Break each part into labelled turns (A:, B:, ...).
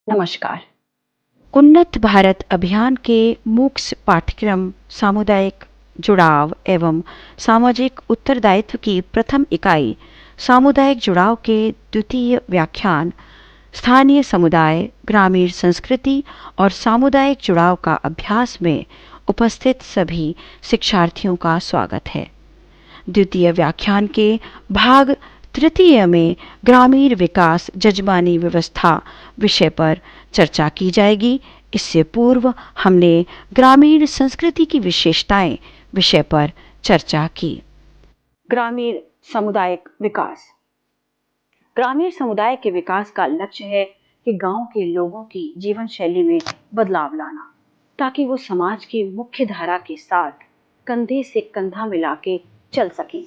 A: नमस्कार। उन्नत भारत अभियान के मुख्य पाठ्यक्रम सामुदायिक जुड़ाव एवं सामाजिक उत्तरदायित्व की प्रथम इकाई सामुदायिक जुड़ाव के द्वितीय व्याख्यान स्थानीय समुदाय, ग्रामीण संस्कृति और सामुदायिक जुड़ाव का अभ्यास में उपस्थित सभी शिक्षार्थियों का स्वागत है। द्वितीय व्याख्यान के भाग तृतीय में ग्रामीण विकास जजमानी व्यवस्था विषय पर चर्चा की जाएगी। इससे पूर्व हमने ग्रामीण संस्कृति की विशेषताएं विषय पर चर्चा की। ग्रामीण सामुदायिक विकास। ग्रामीण समुदाय के विकास का लक्ष्य है कि गांव के लोगों की जीवन शैली में बदलाव लाना, ताकि वो समाज की मुख्य धारा के साथ कंधे से कंधा मिला के चल सकें।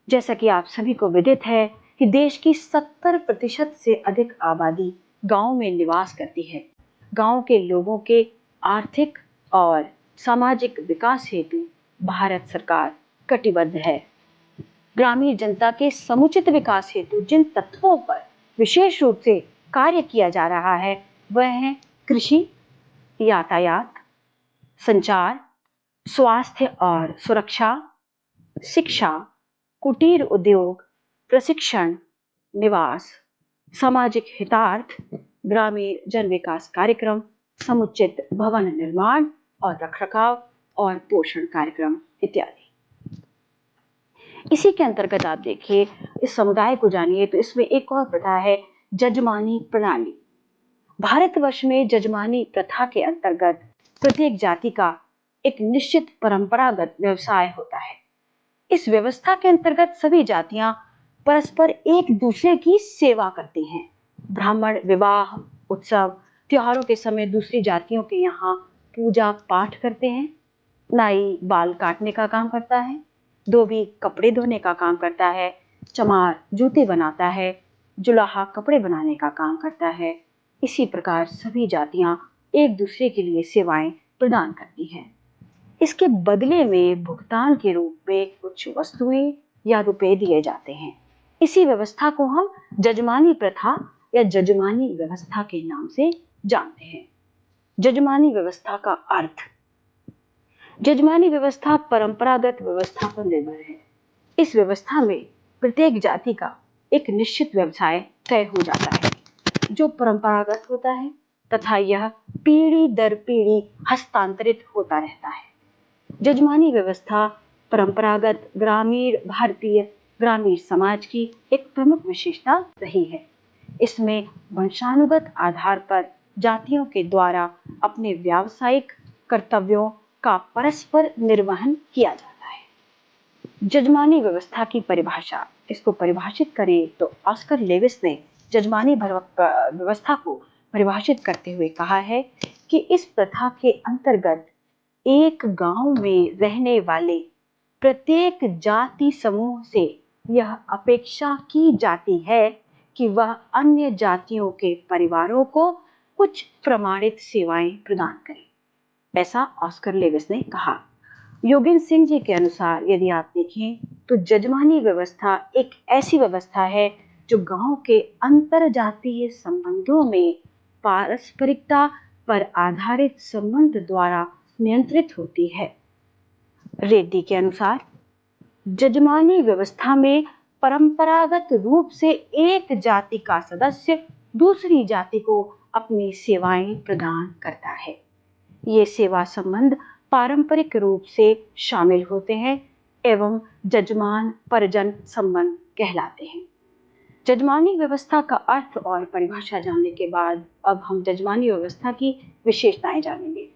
A: जैसा कि आप सभी को विदित है कि देश की 70% से अधिक आबादी गांव में निवास करती है। गांव के लोगों के आर्थिक और सामाजिक विकास हेतु भारत सरकार कटिबद्ध है। ग्रामीण जनता के समुचित विकास हेतु जिन तत्वों पर विशेष रूप से कार्य किया जा रहा है वह है कृषि, यातायात, संचार, स्वास्थ्य और सुरक्षा, शिक्षा, कुटीर उद्योग, प्रशिक्षण, निवास, सामाजिक हितार्थ, ग्रामीण जन विकास कार्यक्रम, समुचित भवन निर्माण और रखरखाव और पोषण कार्यक्रम इत्यादि। इसी के अंतर्गत आप देखिए, इस समुदाय को जानिए तो इसमें एक और प्रथा है जजमानी प्रणाली। भारतवर्ष में जजमानी प्रथा के अंतर्गत प्रत्येक जाति का एक निश्चित परंपरागत व्यवसाय होता है। इस व्यवस्था के अंतर्गत सभी जातियां परस्पर एक दूसरे की सेवा करती हैं। ब्राह्मण विवाह, उत्सव, त्योहारों के समय दूसरी जातियों के यहाँ पूजा पाठ करते हैं। नाई बाल काटने का काम करता है, धोबी कपड़े धोने का काम करता है, चमार जूते बनाता है, जुलाहा कपड़े बनाने का काम करता है। इसी प्रकार सभी जातियां एक दूसरे के लिए सेवाएं प्रदान करती हैं। इसके बदले में भुगतान के रूप में कुछ वस्तुएं या रुपए दिए जाते हैं। इसी व्यवस्था को हम जजमानी प्रथा या जजमानी व्यवस्था के नाम से जानते हैं। जजमानी व्यवस्था का अर्थ। जजमानी व्यवस्था परंपरागत व्यवस्था पर निर्भर है। इस व्यवस्था में प्रत्येक जाति का एक निश्चित व्यवसाय तय हो जाता है जो परंपरागत होता है तथा यह पीढ़ी दर पीढ़ी हस्तांतरित होता रहता है। जजमानी व्यवस्था परंपरागत ग्रामीण भारतीय ग्रामीण समाज की एक प्रमुख विशेषता रही है। इसमें वंशानुगत आधार पर जातियों के द्वारा अपने व्यावसायिक कर्तव्यों का परस्पर निर्वहन किया जाता है। जजमानी व्यवस्था की परिभाषा, इसको परिभाषित करें तो ऑस्कर लेविस ने जजमानी व्यवस्था को परिभाषित करते हुए कहा है कि इस प्रथा के अंतर्गत एक गांव में रहने वाले प्रत्येक जाति समूह से यह अपेक्षा की जाती है कि वह अन्य जातियों के परिवारों को कुछ प्रमाणित सेवाएं प्रदान करे। ऐसा ऑस्कर लेविस ने कहा। योगेंद्र सिंह जी के अनुसार यदि आप देखें तो जजमानी व्यवस्था एक ऐसी व्यवस्था है जो गांव के अंतर जातीय संबंधों में पारस्परिकता पर आधारित संबंध द्वारा नियंत्रित होती है। रेड्डी के अनुसार जजमानी व्यवस्था में परंपरागत रूप से एक जाति का सदस्य दूसरी जाति को अपनी सेवाएं प्रदान करता है। ये सेवा संबंध पारंपरिक रूप से शामिल होते हैं एवं जजमान परिजन संबंध कहलाते हैं। जजमानी व्यवस्था का अर्थ और परिभाषा जानने के बाद अब हम जजमानी व्यवस्था की विशेषताएं जानेंगे।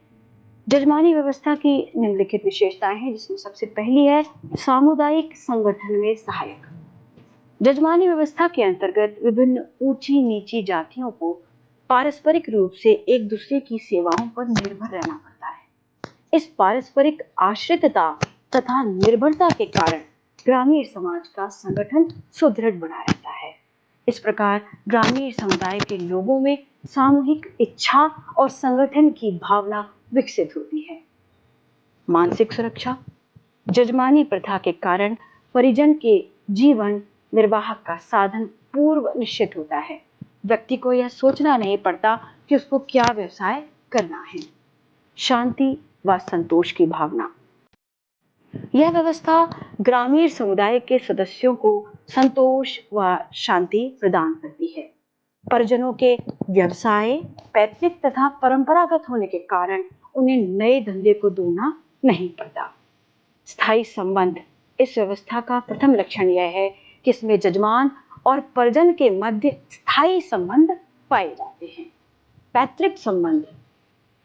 A: जजमानी व्यवस्था की निम्नलिखित विशेषताएं हैं, जिसमें सबसे पहली है सामुदायिक संगठन में सहायक। जजमानी व्यवस्था के अंतर्गत विभिन्न ऊंची नीची जातियों को पारस्परिक रूप से एक दूसरे की सेवाओं पर निर्भर रहना पड़ता है। इस पारस्परिक आश्रितता तथा निर्भरता के कारण ग्रामीण समाज का संगठन सुदृढ़ बना रहता है। इस प्रकार ग्रामीण समुदाय के लोगों में सामूहिक इच्छा और संगठन की भावना विकसित होती है। मानसिक सुरक्षा। जजमानी प्रथा के कारण परिजन के जीवन निर्वाह का साधन पूर्व निश्चित होता है। व्यक्ति को यह सोचना नहीं पड़ता कि उसको क्या व्यवसाय करना है। शांति व संतोष की भावना। यह व्यवस्था ग्रामीण समुदाय के सदस्यों को संतोष व शांति प्रदान करती है। परिजनों के व्यवसाय पैतृक तथा परंपरागत होने के कारण उन्हें नए धंधे को ढूंढना नहीं पड़ता। स्थायी संबंध। इस व्यवस्था का प्रथम लक्षण यह है कि इसमें जजमान और परिजन के मध्य स्थायी संबंध पाए जाते हैं। पैतृक संबंध।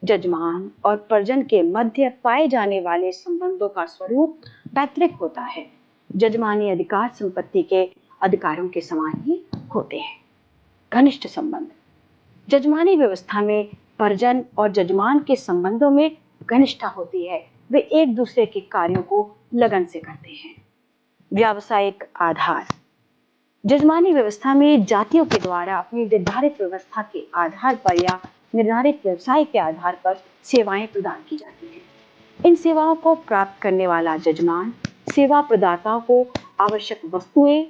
A: जजमान और परिजन के मध्य पाए जाने वाले संबंधों का स्वरूप पैतृक होता है। जजमानी अधिकार संपत्ति के अधिकारों के समान ही होते हैं। घनिष्ठ संबंध। जजमानी व्यवस्था में परिजन और जजमान के संबंधों में घनिष्ठता होती है। वे एक दूसरे के कार्यों को लगन से करते हैं। व्यावसायिक आधार। जजमानी व्यवस्था में जातियों के द्वारा अपनी निर्धारित व्यवस्था के आधार पर या निर्धारित व्यवसाय के आधार पर सेवाएं प्रदान की जाती हैं। इन सेवाओं को प्राप्त करने वाला जजमान सेवा प्रदाताओं को आवश्यक वस्तुएं,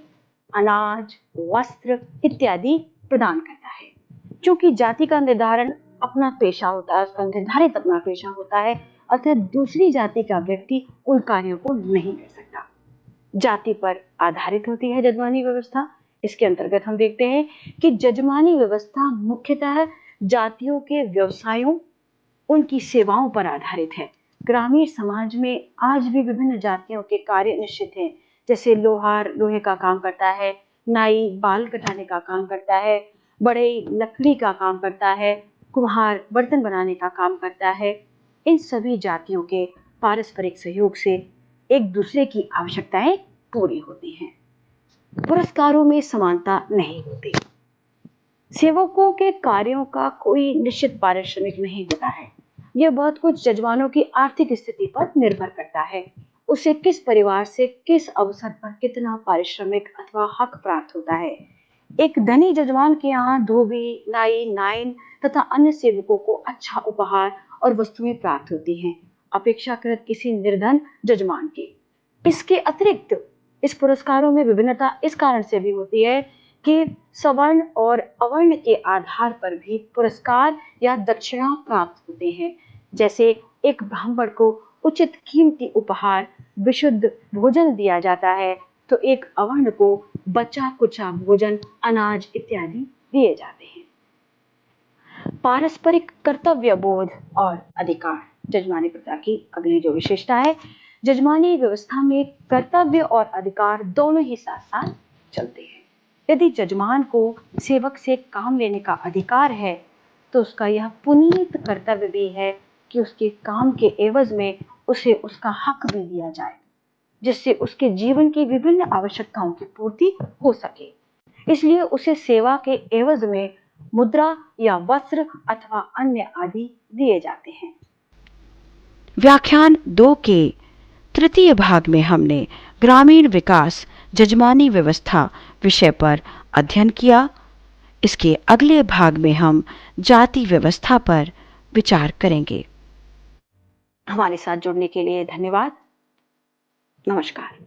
A: अनाज, वस्त्र इत्यादि प्रदान करता है। क्योंकि जाति का निर्धारण अपना पेशा होता है, उसका निर्धारित अपना पेशा होता है, अतः दूसरी जाति का व्यक्ति उन कार्यों को नहीं कर सकता। जाति पर आधारित होती है जजमानी व्यवस्था। इसके अंतर्गत हम देखते हैं कि जजमानी व्यवस्था मुख्यतः जातियों के व्यवसायों, उनकी सेवाओं पर आधारित है। ग्रामीण समाज में आज भी विभिन्न जातियों के कार्य निश्चित हैं। जैसे लोहार लोहे का काम करता है, नाई बाल कटाने का काम करता है, बढ़ई लकड़ी का काम करता है, कुम्हार बर्तन बनाने का काम करता है। इन सभी जातियों के पारस्परिक सहयोग से एक दूसरे की आवश्यकताएं पूरी होती हैं। पुरस्कारों में समानता नहीं होती। सेवकों के कार्यों का कोई निश्चित पारिश्रमिक नहीं होता है। यह बहुत कुछ जजमानों की आर्थिक स्थिति पर निर्भर करता है। उसे किस परिवार से किस अवसर पर कितना पारिश्रमिक अथवा हक प्राप्त होता है। एक धनी जजमान के यहाँ धोबी, नाई, नाइन तथा अन्य सेवकों को अच्छा उपहार और वस्तुएं प्राप्त होती हैं, अपेक्षाकृत किसी निर्धन जजमान के। इसके अतिरिक्त इस पुरस्कारों में विभिन्नता इस कारण से भी होती है कि सवर्ण और अवर्ण के आधार पर भी पुरस्कार या दक्षिणा प्राप्त होते हैं। जैसे एक ब्राह्मण को उचित कीमती उपहार, विशुद्ध भोजन दिया जाता है, तो एक अवर्ण को बचा कुचा भोजन, अनाज इत्यादि दिए जाते हैं। पारस्परिक कर्तव्य बोध और अधिकार। जजमानी प्रथा की अगली जो विशेषता है, जजमानी व्यवस्था में कर्तव्य और अधिकार दोनों ही साथ साथ चलते हैं। यदि जजमान को सेवक से काम लेने का अधिकार है, तो उसका यह पुनीत कर्तव्य भी है कि उसके काम के एवज में उसे उसका हक भी दिया जाए, जिससे उसके जीवन की विभिन्न आवश्यकताओं की पूर्ति हो सके। इसलिए उसे सेवा के एवज में मुद्रा या वस्त्र अथवा अन्य आदि दिए जाते हैं। व्याख्यान 2 के तृतीय भाग में हमने ग्रामीण विकास जजमानी व्यवस्था विषय पर अध्ययन किया। इसके अगले भाग में हम जाति व्यवस्था पर विचार करेंगे। हमारे साथ जुड़ने के लिए धन्यवाद। नमस्कार।